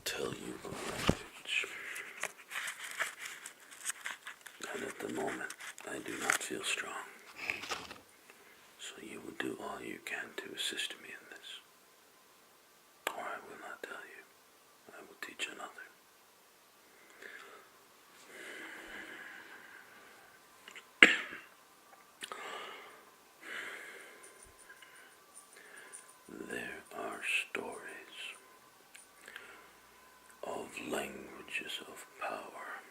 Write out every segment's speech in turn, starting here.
tell you a language. And at the moment, I do not feel strong. So you will do all you can to assist me in this. Or I will not tell you. I will teach another. There are stories of languages of power,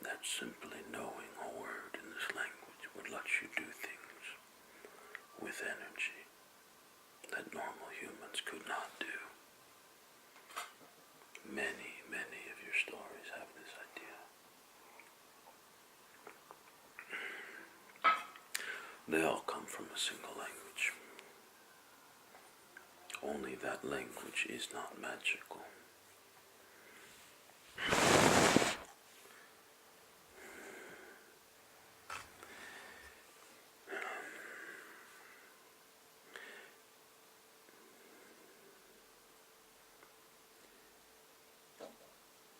that simply knowing a word in this language would let you do things with energy that normal humans could not do. Many, many of your stories have this idea. They all come from a single language. Only that language is not magical.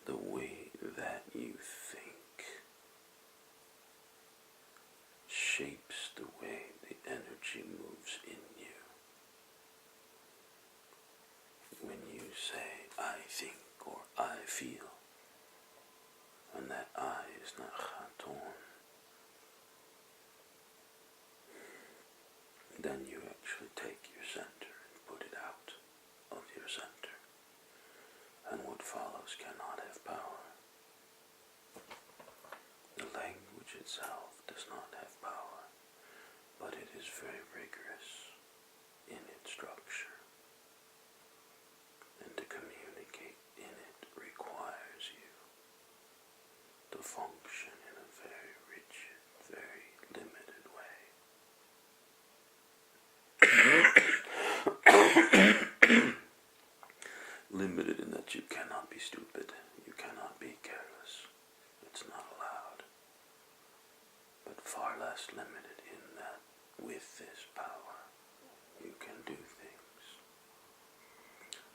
The way that you think shapes the way the energy moves in you. When you say, I think, or I feel, and that I is not Khaton, then you actually take your center and put it out of your center. And what follows cannot have power. The language itself does not have power, but it is very rigorous in its structure. And to communicate in it requires you to function in a very rigid, very limited way. Limited in that you cannot be stupid, you cannot be careless, it's not allowed. But far less limited in that with this power you can do things.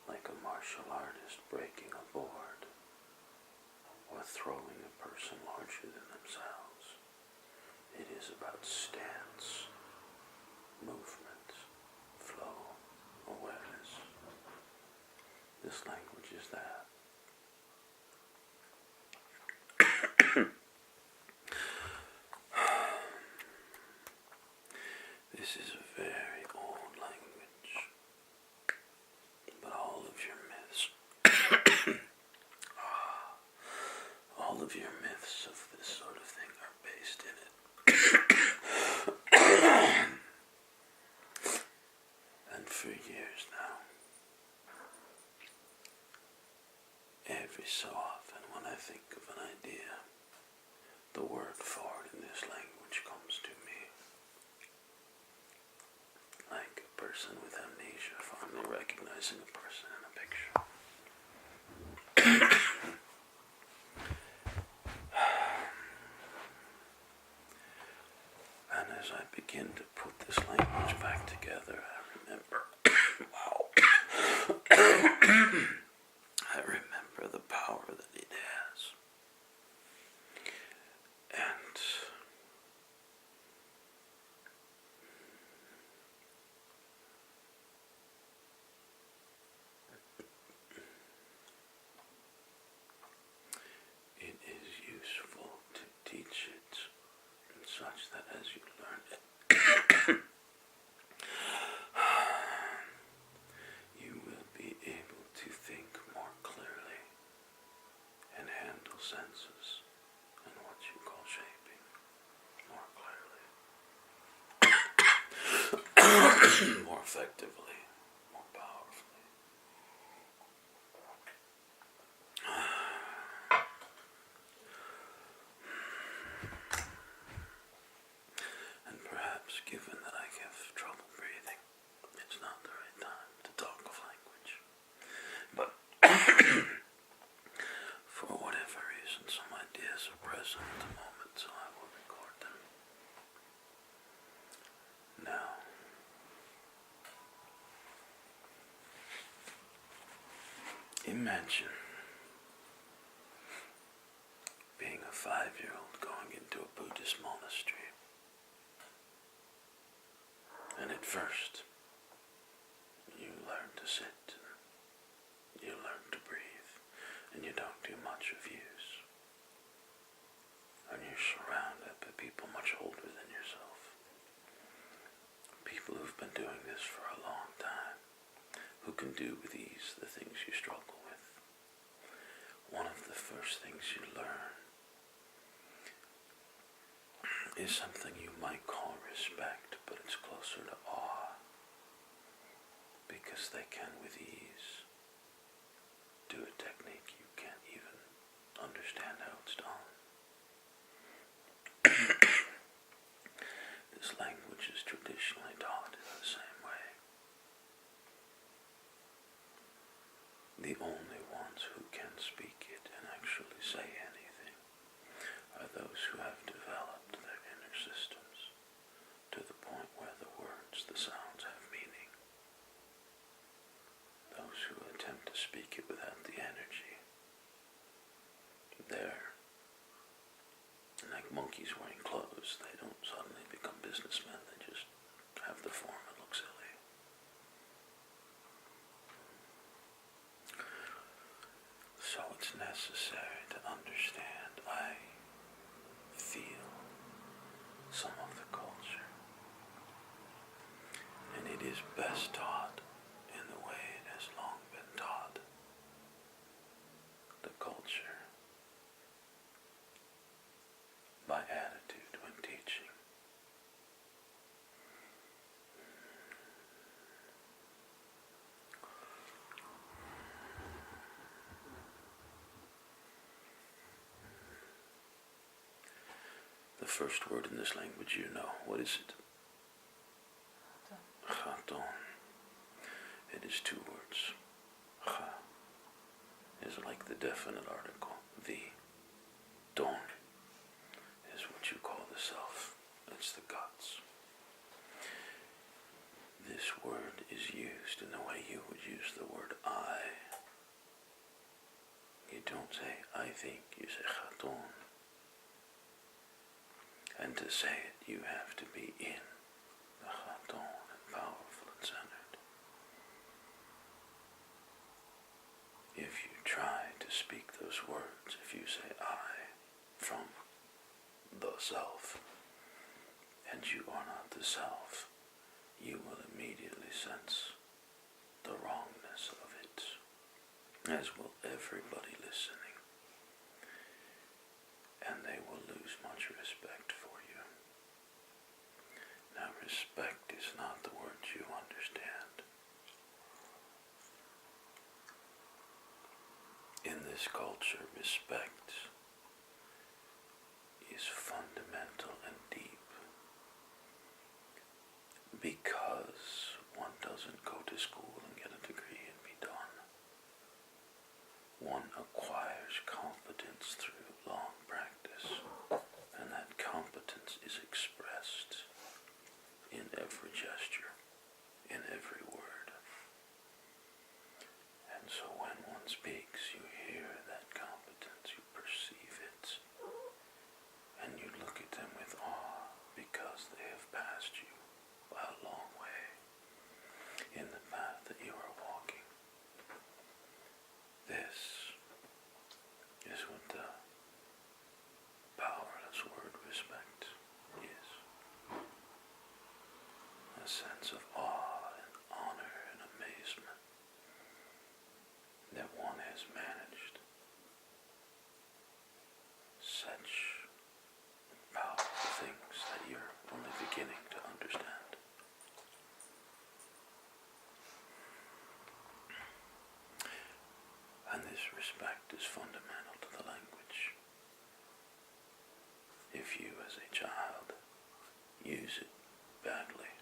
Like a martial artist breaking a board, or throwing a person larger than themselves. It is about stance, movement, flow, awareness. This language is that. This is a very old language, but all of your myths, all of your myths of this sort of thing are based in it. And for years now, every so often when I think of an idea, the word for it in this language comes to me. Like a person with amnesia finally recognizing a person in a picture. And as I begin to put this language back together, I remember, I remember the power that it has. And it is useful to teach it in such that as you learn it, you will be able to think more clearly and handle senses and what you call shaping more clearly, more effectively, more powerfully. And perhaps, given that I have trouble breathing, it's not the right time to talk of language. But for whatever reason, some ideas are present at the moment, so I will record them. Now, Imagine being a 5-year-old going into a Buddhist monastery. And at first, you learn to sit, you learn to breathe, and you don't do much of use. And you're surrounded by people much older than yourself. People who've been doing this for a long time, who can do with ease the things you struggle with. One of the first things you learn is something you might call respect, but it's closer to awe, because they can with ease do a technique you can't even understand how it's done. This language is traditionally taught in the same way. The only ones who can speak it and actually say anything are those who have developed their inner systems to the point where the words, the sounds have meaning. Those who attempt to speak it without the energy, they're like monkeys wearing clothes. They don't suddenly become businessmen, they just have the form and look silly. So it's necessary to understand, I feel some of the culture. And it is best taught in the way it has long been taught. The culture by attitude when teaching. The first word in this language you know. What is it? Chaton. It is 2 words. Cha is like the definite article. The. Don is what you call the self. It's the guts. This word is used in the way you would use the word I. You don't say I think, you say chaton. And to say it, you have to be in the chaton and powerful and centered. If you try to speak those words, if you say I from the self, and you are not the self, you will immediately sense the wrongness of it, as will everybody listening, and they will lose much respect for you. Now, respect is not the word you understand. In this culture, respect is fundamental and deep, because one doesn't go to school and get a degree and be done. One acquires competence through long practice, and that competence is expressed in every gesture, in every word. And so when one speaks, you hear that competence, you perceive it, and you look at them with awe, because they have passed you by a long way in the path that you are walking. This is what the powerless word respect is. A sense of awe and honor and amazement that one has managed such powerful things that you're only beginning to understand. And this respect is fundamental to the language. If you, as a child, use it badly,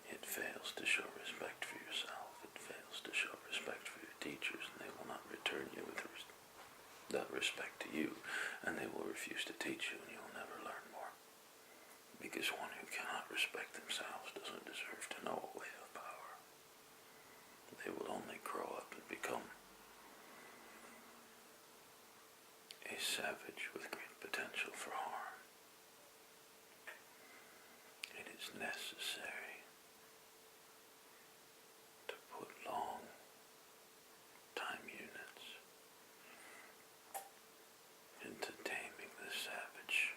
it fails to show respect for yourself, it fails to show respect for your teachers, and they will not return you with that respect to you, and they will refuse to teach you, and you will never learn more. Because one who cannot respect themselves doesn't deserve to know a way of power. They will only grow savage with great potential for harm. It is necessary to put long time units into taming the savage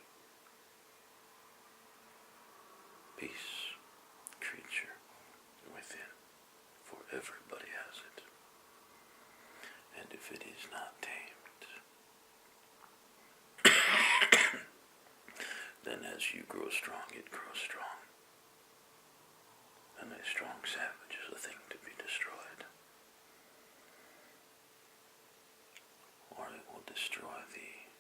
peace creature within, for everybody has it. And if it is not tamed, then as you grow strong, it grows strong. And a strong savage is a thing to be destroyed. Or it will destroy thee.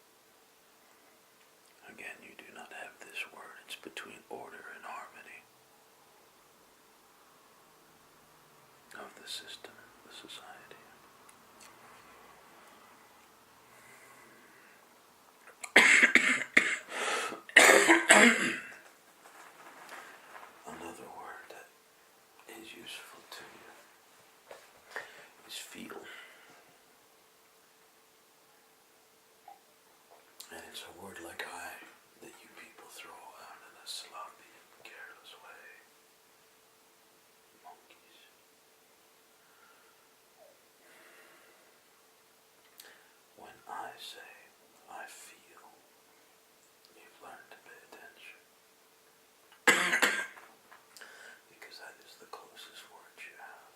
Again, you do not have this word. It's between order and harmony of the system, the society. Another word that is useful to you is feel. And it's a word like I that you people throw out in a sloppy and careless way. Monkeys. When I say I feel, you've learned to pay attention. Because that is the closest word you have.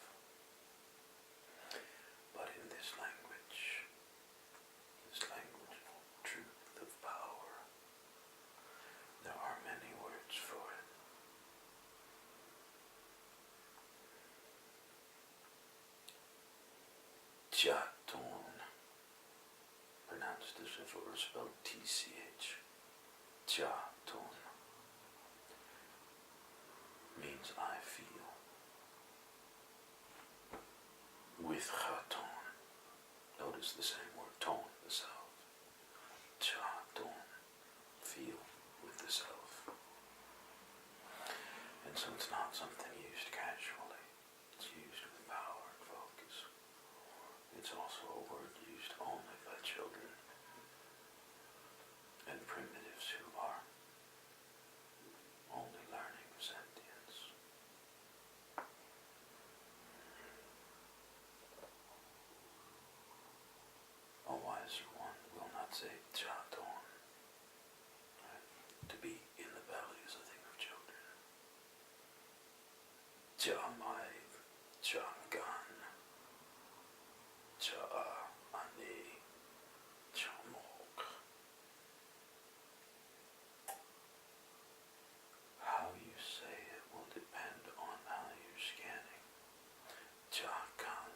But in this language of truth, of power, there are many words for it. Chaton, pronounced as if it were spelled TCH. Chaton means I feel. With chaton, notice the same word, tone, the self. Chaton, feel with the self. And so it's not something used casually. It's used with power and focus. It's also a word used only by children and primitives who are only learning sentience. A wiser one will not say chaton. Right? To be in the belly is a thing of children. Chamai, chagan, cha-ani, chamok. How you say it will depend on how you're scanning. Chakan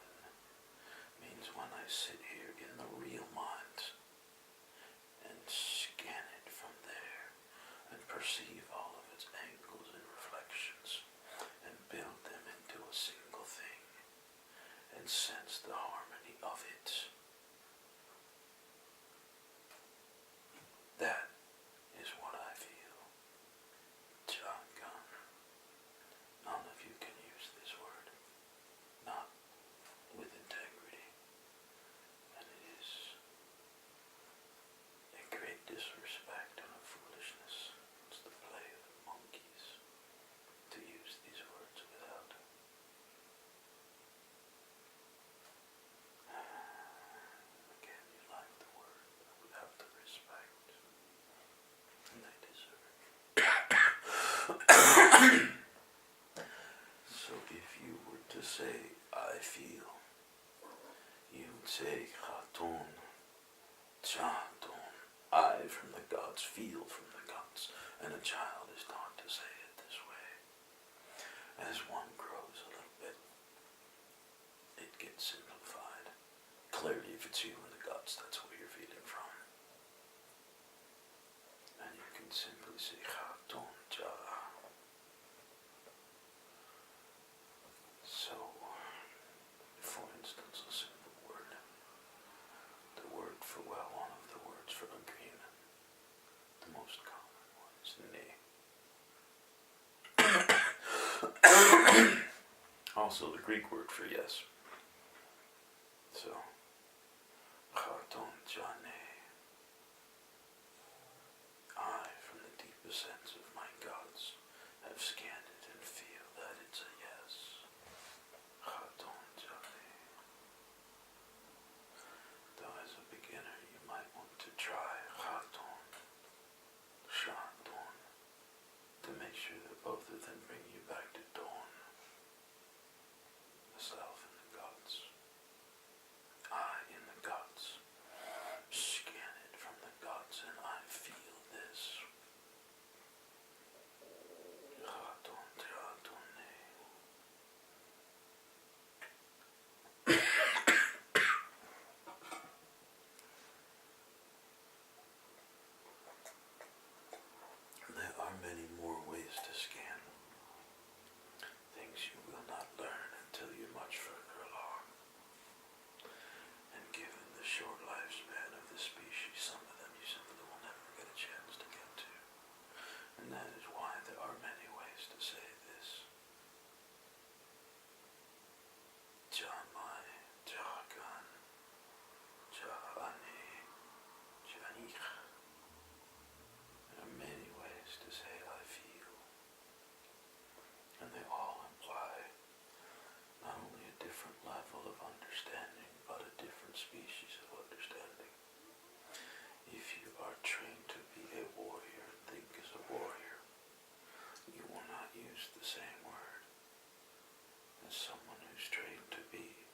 means when I sit here in the real mind and scan it from there and perceive all of its angles and reflections and build them into a single thing and sense the harmony of it. That is what I feel. Chakan. None of you can use this word. Not with integrity. And it is a great disrespect and a foolishness. It's the play of the monkeys to use these words without. Again, you like the word, but without the respect. And they deserve it. So if you were to say, I feel, you would say, chaton, chaton. I from the gods, feel from the gods. And a child is taught to say it this way. As one grows a little bit, it gets simplified. Clearly, if it's you and the gods, that's where you're feeling from. And you can simply say, chaton, cha. So, for instance, a simple word. The word for, well, one of the words for agreement. The most common one is ne. Also, the Greek word for yes. So, chaton jane. the sense of my guts have scanned it and feel that it's a yes. Though as a beginner you might want to try to make sure that both of them bring you back to dawn. The self in the guts. I in the guts. Scan it from the guts and I feel this. There are many more ways to scan. Things you will not learn until you're much further along. And given the short lifespan of the species, some of them you simply will never get a chance to get to. And that is why there are many ways to say this. Jamai, Jagan, Jani, Janich. There are many ways to say I feel. And they all imply not only a different level of understanding, but a different species of understanding. If you are trained to be a warrior and think as a warrior, you will not use the same word as someone who's trained to be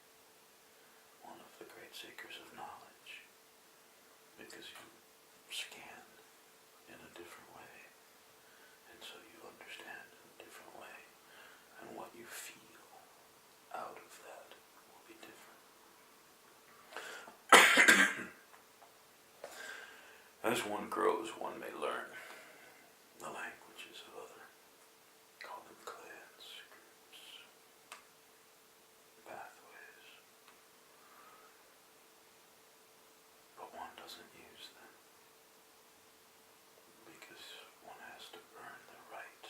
one of the great seekers of knowledge, because you scan in a different way, and so you understand in a different way, and what you feel out of that will be different. As one grows, one may learn the languages of other, call them clans, groups, pathways, but one doesn't use them, because one has to earn the right,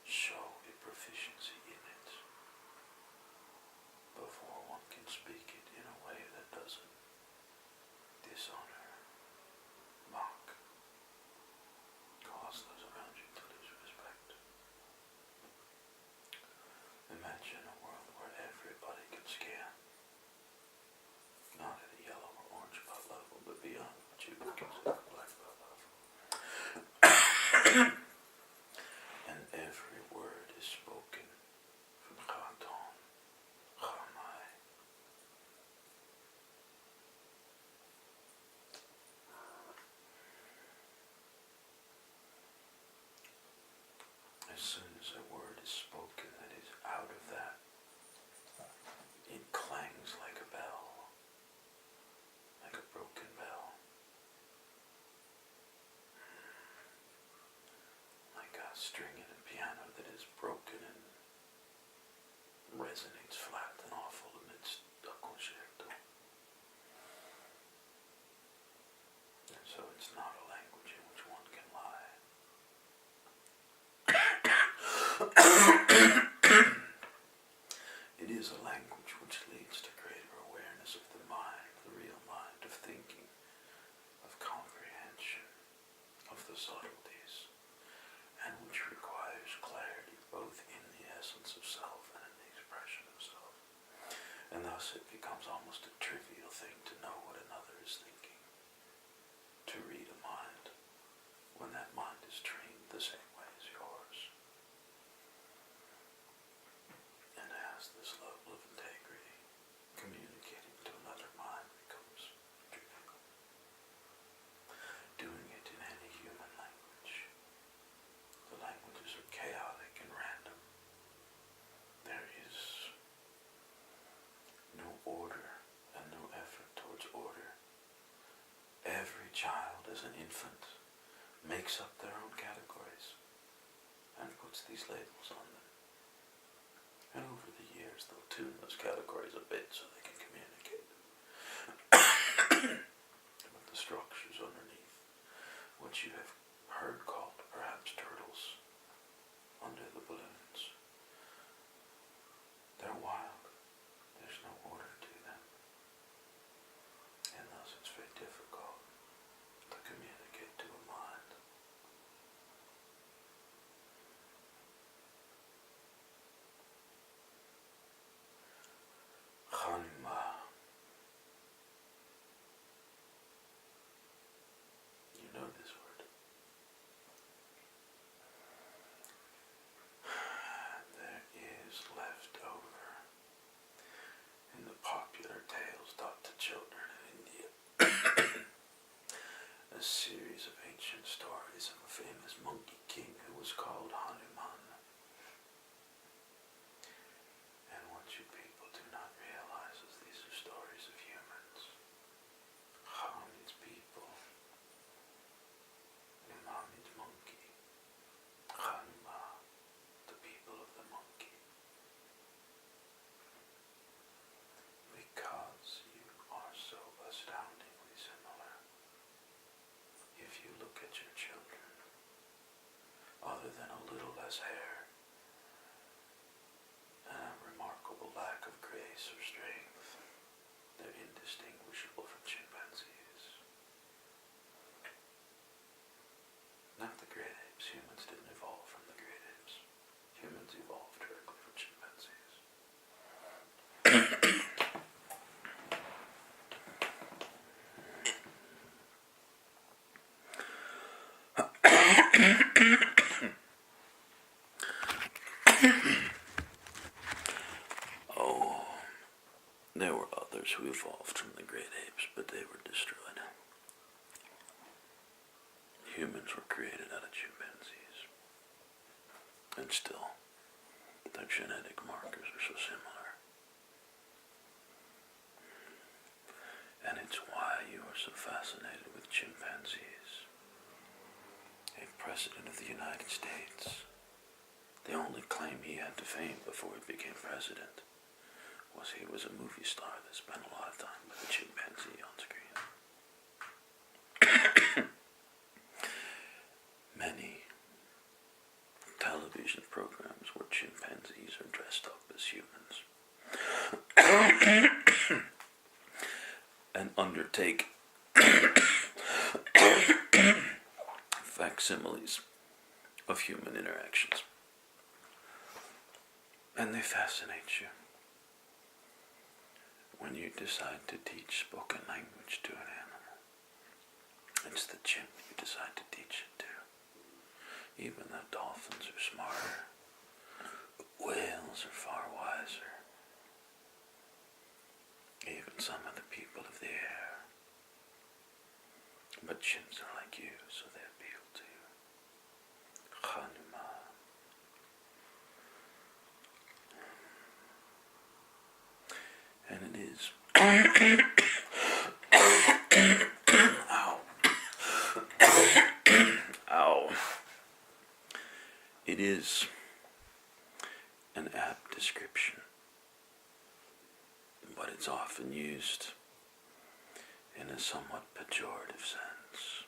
show a proficiency in it, before one can speak it in a way that doesn't dishonor, mock, cause those around you to lose respect. Imagine a world where everybody can scan, not at a yellow or orange belt level, but beyond what you would consider black belt level. And every word is spoken from Khaton, Khamai. As soon as a word is spoken that is out of that, it clangs like a bell, like a broken bell, like a string in a piano that is broken and resonates flat and awful amidst a concerto. And so it's not a language in which one can lie. It is a language which leads to greater awareness of the mind, the real mind, of thinking, of comprehension, of the subtleties, and which requires clarity both in the essence of self and in the expression of self. And thus it becomes almost a trivial thing to know what another is thinking, to read a mind, when that mind is trained the same way as yours, and has this level of integrity. Communicating to another mind becomes trivial. Doing it in any human language, the languages are chaotic and random. There is no order and no effort towards order. Every child, as an infant, makes up their own categories and puts these labels on them. And over the years, they'll tune those categories a bit so they can communicate. But the structures underneath, what you have heard called perhaps turtles under the balloons, they're wild. There's no order to them. And thus it's very difficult to communicate to a mind has hair and a remarkable lack of grace or strength. They're indistinguishable from chimpanzees. Not the great apes. Humans didn't evolve from the great apes. Humans evolved directly from chimpanzees. Oh, there were others who evolved from the great apes, but they were destroyed. Humans were created out of chimpanzees. And still, their genetic markers are so similar. And it's why you are so fascinated with chimpanzees. A president of the United States, the only claim he had to fame before he became president was he was a movie star that spent a lot of time with a chimpanzee on screen. Many television programs where chimpanzees are dressed up as humans and undertake facsimiles of human interactions. And they fascinate you. When you decide to teach spoken language to an animal, it's the chimp you decide to teach it to. Even though dolphins are smarter, whales are far wiser. Even some of the people of the air. But chimps are like you, so they appeal to you. Hanuman. And it is. Ow. Ow. It is an apt description, but it's often used in a somewhat pejorative sense,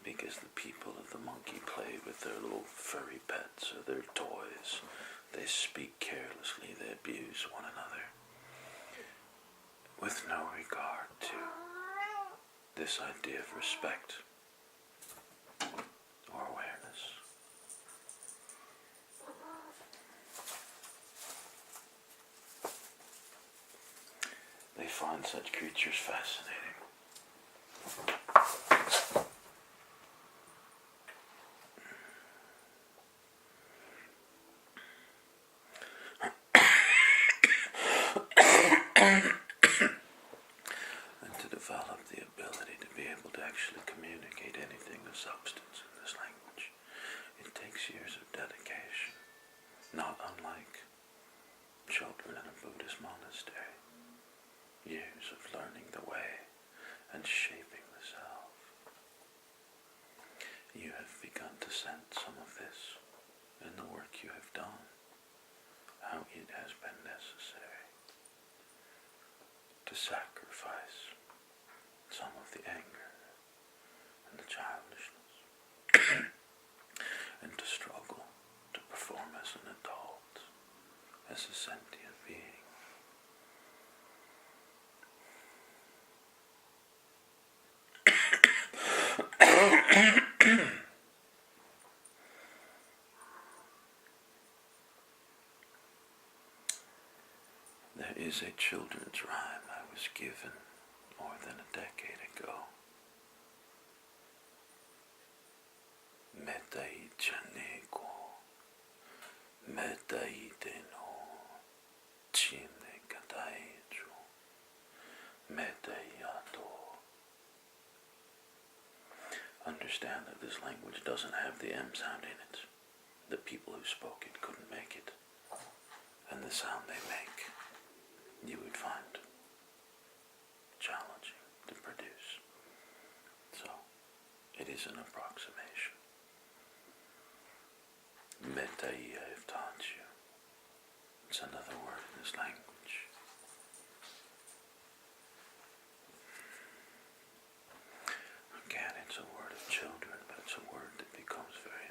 because the people of the monkey play with their little furry pets or their toys. They speak carelessly, they abuse one another, with no regard to this idea of respect or awareness. They find such creatures fascinating. And to develop the ability to be able to actually communicate anything of substance in this language, it takes years of dedication, not unlike children in a Buddhist monastery. Years of learning the way and shaping the self. You have begun to sense some of this in the work you have done, how it has been necessary to sacrifice some of the anger and the childishness and to struggle to perform as an adult, as a sentient being. There is a children's rhyme I was given more than a decade ago. Metai chaneko, metai deno, chine kataicho, metai ato. Understand that this language doesn't have the M sound in it. The people who spoke it couldn't make it. And the sound they make, you would find challenging to produce. So, it is an approximation. Metai I have taught you. It's another word in this language. Again, it's a word of children, but it's a word that becomes very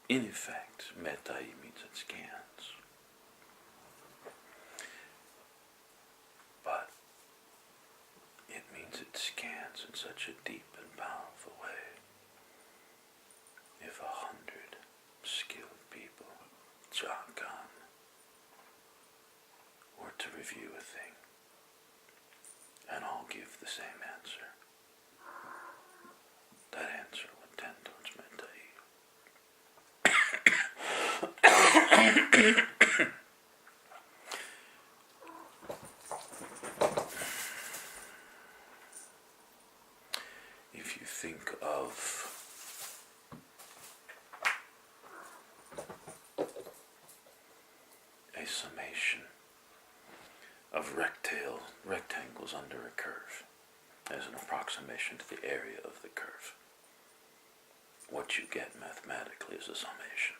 in effect, metai means it scans. But it means it scans in such a deep and powerful way. If 100 skilled people, Jakan, were to review a thing, and all give the same answer, that answer would tend towards metai. If you think of a summation of rectangles under a curve as an approximation to the area of the curve, what you get mathematically is a summation.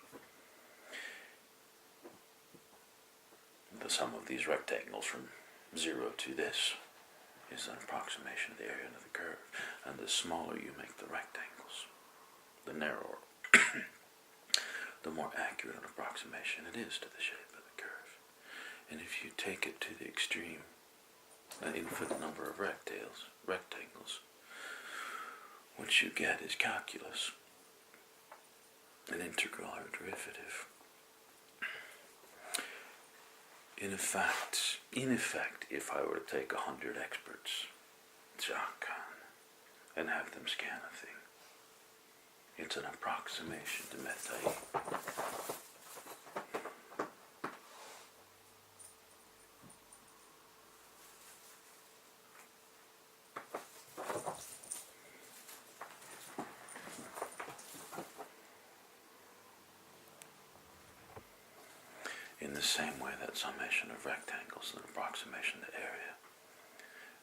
The sum of these rectangles from 0 to this is an approximation of the area under the curve. And the smaller you make the rectangles, the narrower, the more accurate an approximation it is to the shape of the curve. And if you take it to the extreme, an infinite number of rectangles, what you get is calculus, an integral or derivative. In effect, if I were to take 100 experts, Jakan, and have them scan a thing, it's an approximation to metai. In the same way that summation of rectangles is an approximation to area,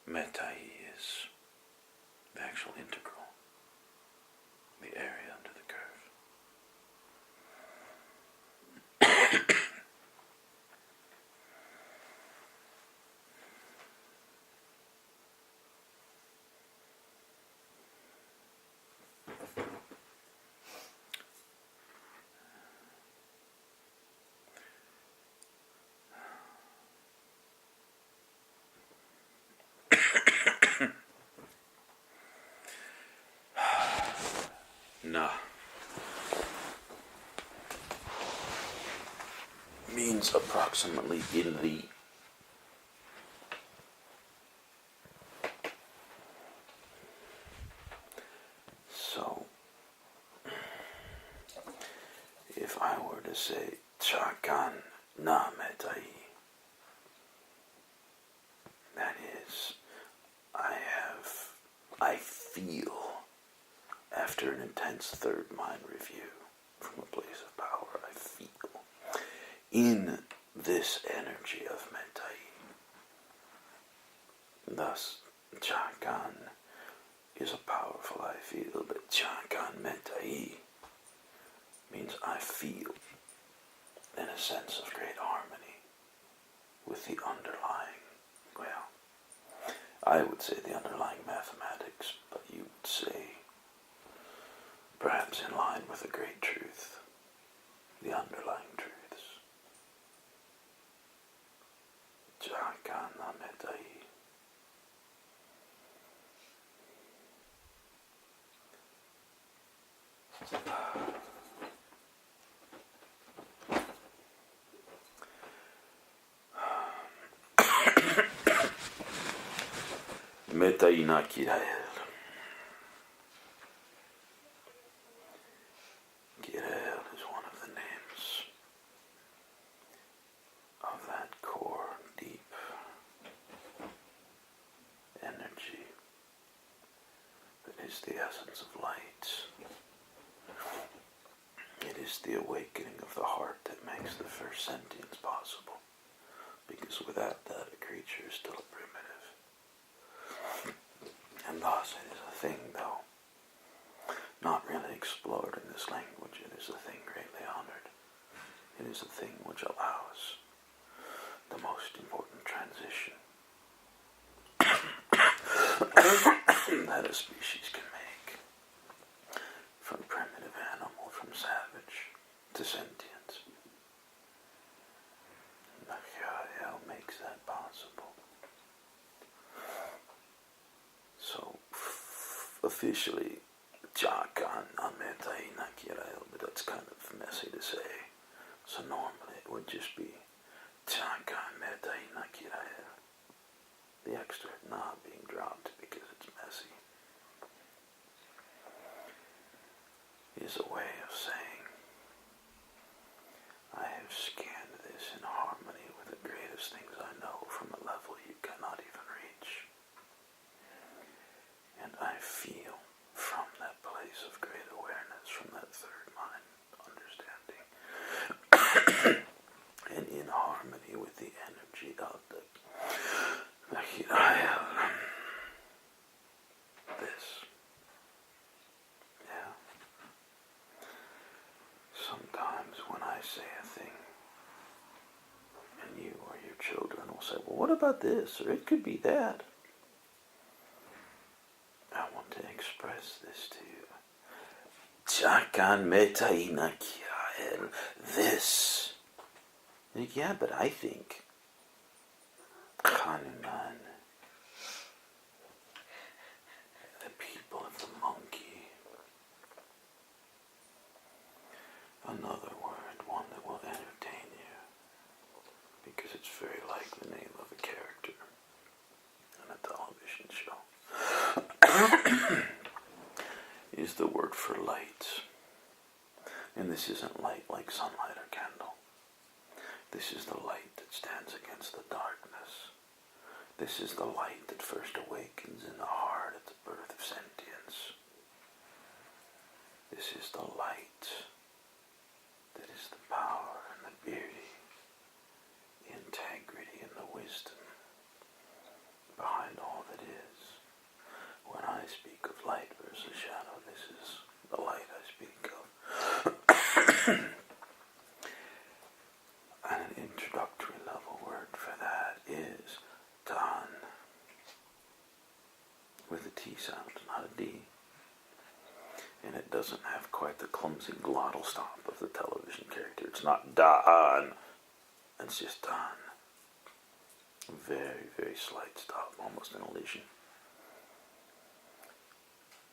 metai is the actual integral, the area under the curve. Na means approximately in the. So, if I were to say Chakan na metai, that is, I feel, after an intense third mind review from a place of power, I feel in this energy of metai. Thus, Chakan is a powerful I feel, but Chakan metai means I feel in a sense of great harmony with the underlying, well, I would say the underlying mathematics, but you would say perhaps in line with a great truth, the underlying truths. Jakana metai. Metai na Kirael. Kirael is one of the names of that core, deep energy that is the essence of light. It is the awakening of the heart that makes the first sentience possible, because without that a creature is still a primitive. And thus it is a thing, though not really explored in this language, it is a thing greatly honored. It is a thing which allows the most important transition that a species can make from primitive animal savage to sentience. The Kirael makes that possible. So, officially, Jakan Ametai na Kirael, but that's kind of messy to say. So normally it would just be Jakan Metai na Kirael. The extra na being dropped because it's messy is a way of saying, I have scanned this in harmony with the greatest things I know from a level you cannot even reach. And I feel from that place of great awareness, from that third mind understanding, and in harmony with the energy of the Kirael. This. Yeah. Sometimes when I say a thing, and you or your children will say, well, what about this? Or it could be that. I want to express this to you. Jakan metaina Kirael. This. Like, yeah, but I think Hanuman, the people of the monkey. Another word, one that will entertain you, because it's very like the name of a character in a television show, is the word for light. And this isn't light like sunlight or candle. This is the light that stands against the darkness. This is the light that first awakens in the heart at the birth of sentience. This is the light that is the power and the beauty, the integrity and the wisdom behind all that is. When I speak of light versus shadow, this is the light I speak of. And an introductory level word for that is Dan, with a T sound, not a D. And it doesn't have quite the clumsy glottal stop of the television character. It's not Dan, it's just Dan. Very, very slight stop, almost an elision.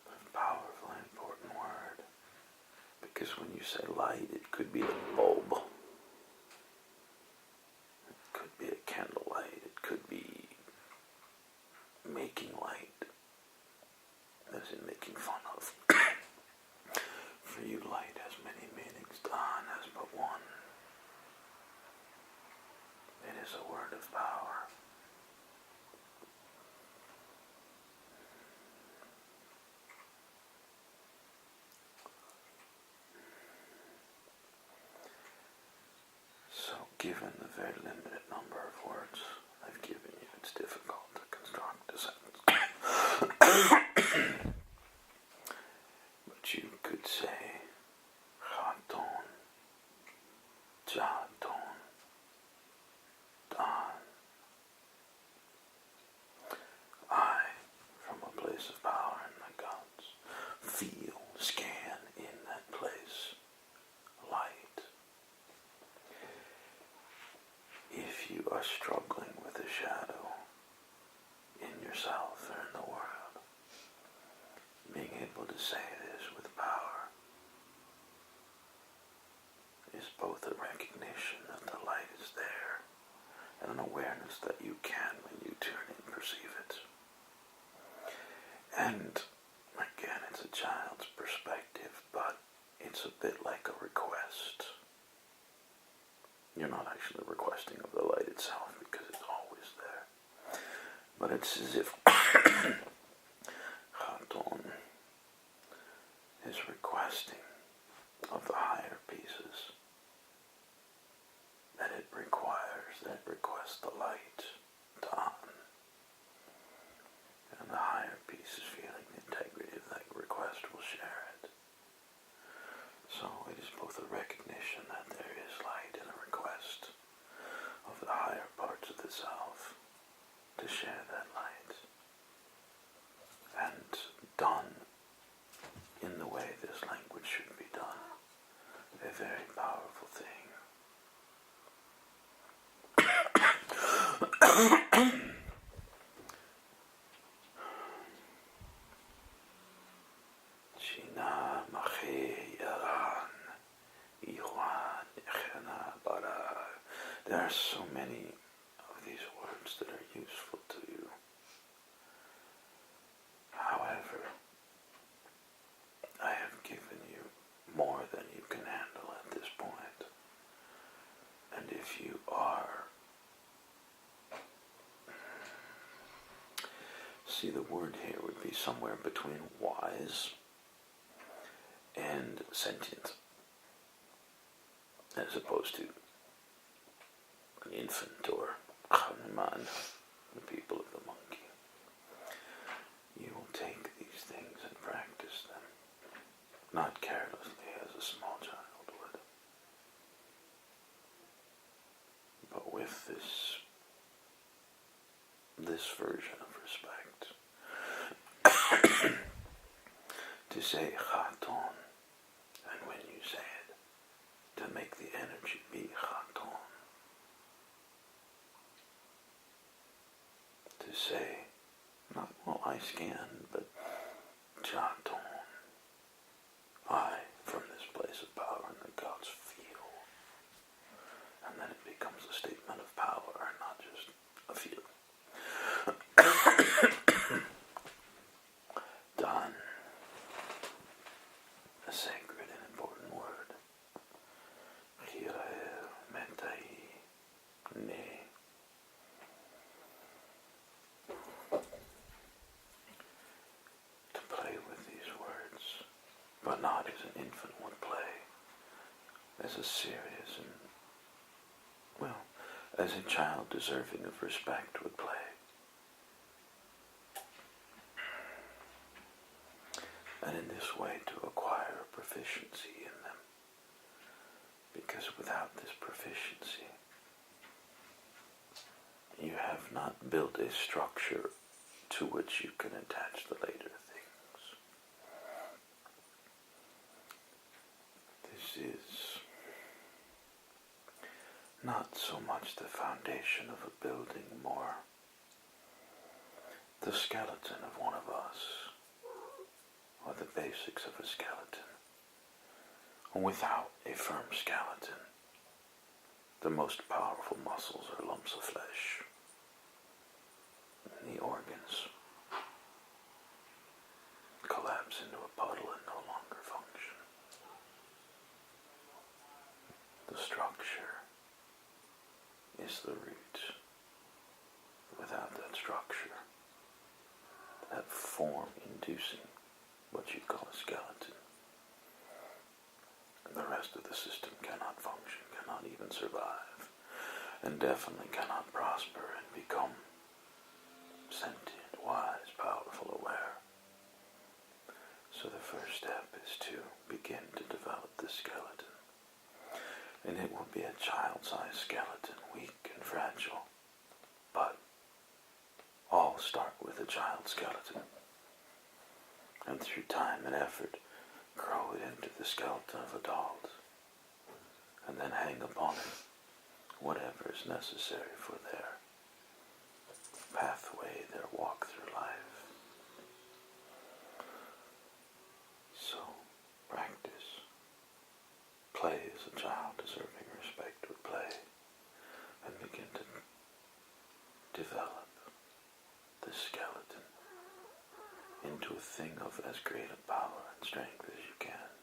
A powerful and important word. Because when you say light, it could be the bulb. It could be a candlelight. It could be making light, as in making fun of. For you, light has many meanings. Dawn has but one. It is a word of power. So, given the very limited number of words I've given you, it's difficult to construct a sentence. But you could say, Khaton, Jadon, Dan. I, from a place of power in my guts, feel, scan in that place, light. If you are struggling with a shadow in yourself or in the world, being able to say this with power is both a recognition that the light is there and an awareness that you can, when you turn in, perceive it. And again, it's a child's perspective, but it's a bit like a request. You're not actually requesting of the light itself because it's always there. But it's as if Khaton is requesting of the higher pieces that it requires, that request the light, Dan. And the higher pieces, feeling the integrity of that request, will share it. So it is both a recognition that there is light and a request of the higher parts of the self to share that light. And done in the way this language should be done, China mache yaran, iwan echena bara. There are so many of these words that are useful to you. However, I have given you more than you can handle at this point. And if you are... See, the word here would be somewhere between wise and sentient, as opposed to an infant or Hanuman, the people of the monkey. You will take these things and practice them, not carelessly as a small child would, but with this version of respect. To say chaton, and when you say it, to make the energy be chaton. To say, not, well, I scan, but chaton. I, from this place of power, and the gods feel. And then it becomes a statement of power, and not just a feeling. Done. A sacred and important word. Kirael, metai, ne. To play with these words, but not as an infant would play, as a serious and, well, as a child deserving of respect would play. And in this way to acquire a proficiency in them. Because without this proficiency, you have not built a structure to which you can attach the later things. This is not so much the foundation of a building, more the skeleton of one of us, or the basics of a skeleton. Without a firm skeleton, the most powerful muscles are lumps of flesh. And the organs collapse into a puddle and no longer function. The structure is the root. Without that structure, that form inducing what you'd call a skeleton, and the rest of the system cannot function, cannot even survive, and definitely cannot prosper and become sentient, wise, powerful, aware. So the first step is to begin to develop this skeleton. And it will be a child-sized skeleton, weak and fragile, but all start with a child skeleton. And through time and effort, grow it into the skeleton of a doll, and then hang upon it whatever is necessary for their pathway, their walk through life. So, practice. Play as a child deserving respect would play, and begin to develop this skeleton into a thing of as great a power and strength as you can.